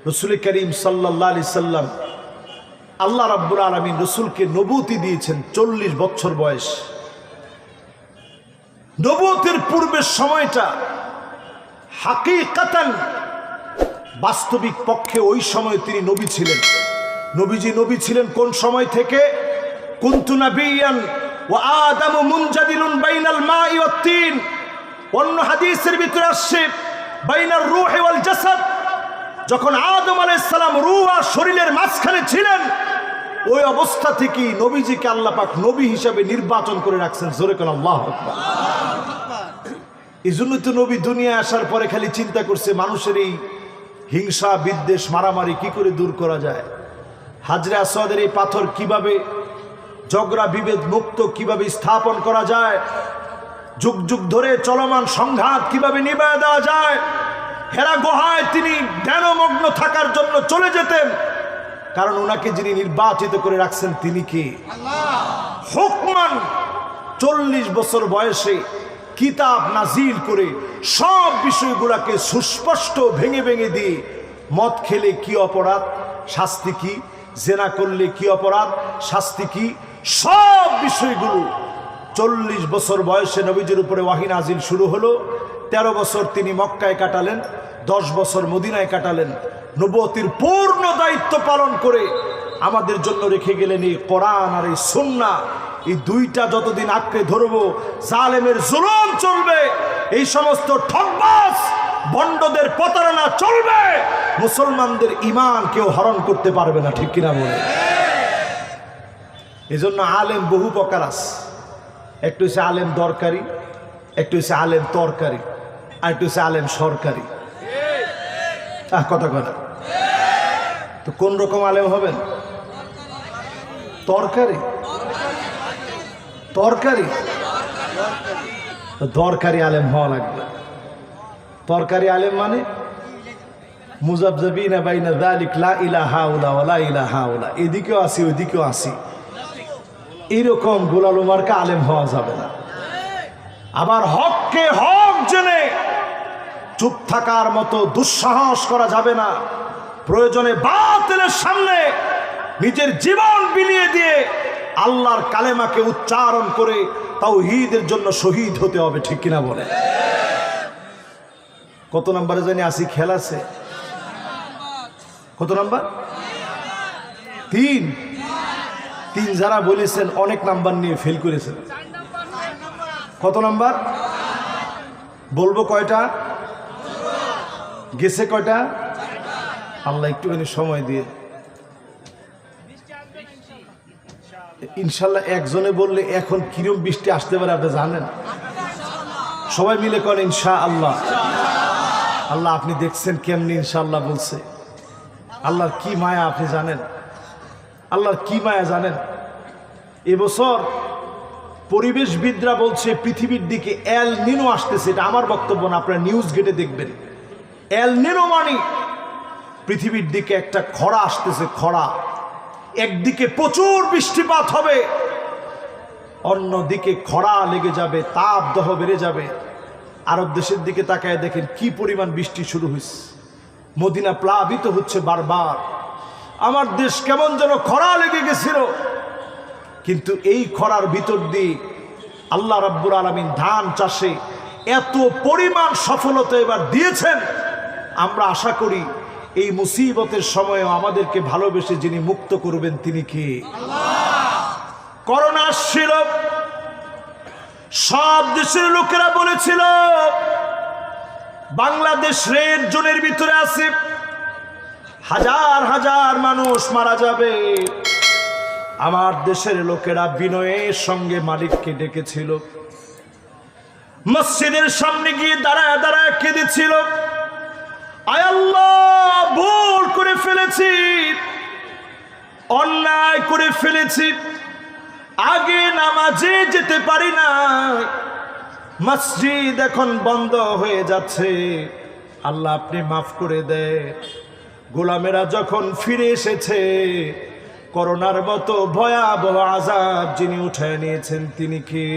রসুল করিম সাল্লাল্লাহু আলাইহি সাল্লাম আল্লাহ রাব্বুল আলামিন রসুলকে নবুয়তি দিয়েছেন 40 বছর বয়স। নবুয়তের পূর্বের সময়টা হাকিকাতান বাস্তবিক পক্ষে ওই সময় তিনি নবী ছিলেন। নবী ছিলেন কোন সময় থেকে? কুনতু নাবিয়ান ওয়া আদামু মুনজাদিলুন বাইনাল মাই ওয়াত তিন। অন্য হাদিসের ভিতরে আসছে বাইনার রূহি ওয়াল জাসাদ। যখন আদম আলাইহিস সালাম রূহ আর শরীরের মাঝখানে ছিলেন, ওই অবস্থা থেকেই নবীজিকে আল্লাহ পাক নবী হিসাবে নির্বাচন করে রাখছেন। জোরে কোন আল্লাহু আকবার। এজন্য তো নবী দুনিয়ায় আসার পরে খালি চিন্তা করছে মানুষের এই হিংসা বিদ্বেষ মারামারি কি করে দূর করা যায়, হাজরে আসওয়াদের এই পাথর কিভাবে ঝগড়া বিভেদ মুক্ত কিভাবে স্থাপন করা যায়, যুগ যুগ ধরে চলমান সংঘাত কিভাবে নিবায় দেওয়া যায়। হেরা গুহায় তিনি ধ্যানমগ্ন থাকার জন্য চলে যেতেন, কারণ ওনাকে যিনি নির্বাচিত করে রাখছেন তিনি কে? আল্লাহ। হুকমান 40 বছর বয়সে কিতাব নাজিল করে সব বিষয়গুলোকে সুস্পষ্ট ভেঙে ভেঙে দিয়ে, মদ খেলে কি অপরাধ শাস্তি কি, জেনা করলে কি অপরাধ শাস্তি কি, সব বিষয়গুলো 40 বছর বয়সে নবীজির উপরে ওয়াহী নাজিল শুরু হলো। 13 বছর তিনি মক্কায় কাটালেন, 10 বছর মদিনায় কাটালেন। নবুয়তির পূর্ণ দায়িত্ব পালন করে আমাদের জন্য রেখে গেলেন এই কোরআন আর এই সুন্নাহ। এই দুইটা যতদিন আঁকড়ে ধরবো, জালেমের জুলুম চলবে, এই সমস্ত ঠকবাজ ভণ্ডদের প্রতারণা চলবে, মুসলমানদের ঈমান কেউ হরণ করতে পারবে না। ঠিক কিনা বলে? এজন্য আলেম বহু প্রকার আছে। একটু হচ্ছে আলেম দরকারি, একটু হচ্ছে আলেম তরকারি, আর একটু হচ্ছে আলেম সরকারি। কথা কথা তো কোন রকম আলেম হবেন? তরকারি তরকারি দরকারি আলেম হওয়া লাগবে। তরকারি আলেম মানে মুযাবযাবিনা বাইনা যালিক লা ইলাহা ইল্লা ওয়া লা ইলাহা ইল্লা, এদিকেও আসি ওইদিকেও আসি, এরকম গোলালো মার্কা আলেম হওয়া যাবে না। আবার হককে হক জেনে চুপ থাকার মতো দুঃসাহস করা যাবে না। প্রয়োজনে বাতিলের সামনে নিজের জীবন বিলিয়ে দিয়ে আল্লাহর কালেমাকে উচ্চারণ করে তাওহীদের জন্য শহীদ হতে হবে। ঠিক কিনা বলে? কত নম্বরে জানি আসি? খেল আছে কত নাম্বার? 3 যারা বলেছেন অনেক নাম্বার নিয়ে ফেল করেছেন। কত নাম্বার বলবো? কয়টা গেছে? কয়টা? আল্লাহ একটুখানি সময় দিয়ে, ইনশাল্লাহ একজনে বললে এখন কিরম বৃষ্টি আসতে পারে আপনি জানেন? সবাই মিলে করেন ইনশাআল্লাহ। আল্লাহ আপনি দেখছেন কেমনি ইনশাআল্লাহ বলছে। আল্লাহর কি মায়া আপনি জানেন? আল্লাহর কি মায়া জানেন? এবছর পরিবেশবিদরা বলছে পৃথিবীর দিকে এল নিনো আসতেছে। এটা আমার বক্তব্য না, আপনারা নিউজ ঘেটে দেখবেন। এল নিনো মানে পৃথিবীর দিকে একটা খরা আসতেছে। খরা, একদিকে প্রচুর বৃষ্টিপাত হবে, অন্যদিকে খরা লেগে যাবে, তাপদাহ বেড়ে যাবে। আরব দেশের দিকে তাকায় দেখেন কি পরিমাণ বৃষ্টি শুরু হয়েছে। মদিনা প্লাবিত হচ্ছে বারবার। আমার দেশ কেমন যেন খরা লেগে গেছিল। কিন্তু এই খরার ভিতর দিয়ে আল্লাহ রাব্বুল আলামিন ধান চাষে এত পরিমাণ সফলতা এবার দিয়েছেন। আমরা আশা করি এই মুসিবতের সময়েও আমাদেরকে ভালোবেসে যিনি মুক্ত করবেন তিনি কে? আল্লাহ। করোনা আসছিল, সব দেশের লোকেরা বলেছিল বাংলাদেশ রেড জোনের ভিতরে আছে, হাজার হাজার মানুষ মারা যাবে। আমার দেশের লোকেরা বিনয়ের সঙ্গে মালিককে ডেকেছিল, মসজিদের সামনে গিয়ে দাঁড়ায় দাঁড়ায় কেঁদেছিল, আয় আল্লাহ ভুল করে ফেলেছি, অন্যায় করে ফেলেছি, আগে নামাজে যেতে পারি না, মসজিদ এখন বন্ধ হয়ে যাচ্ছে, আল্লাহ আপনি মাফ করে দেন। গোলামেরা যখন ফিরে এসেছে, করোনার মতো ভয়াবহ আযাব যিনি উঠায় নিয়েছেন তিনি কে?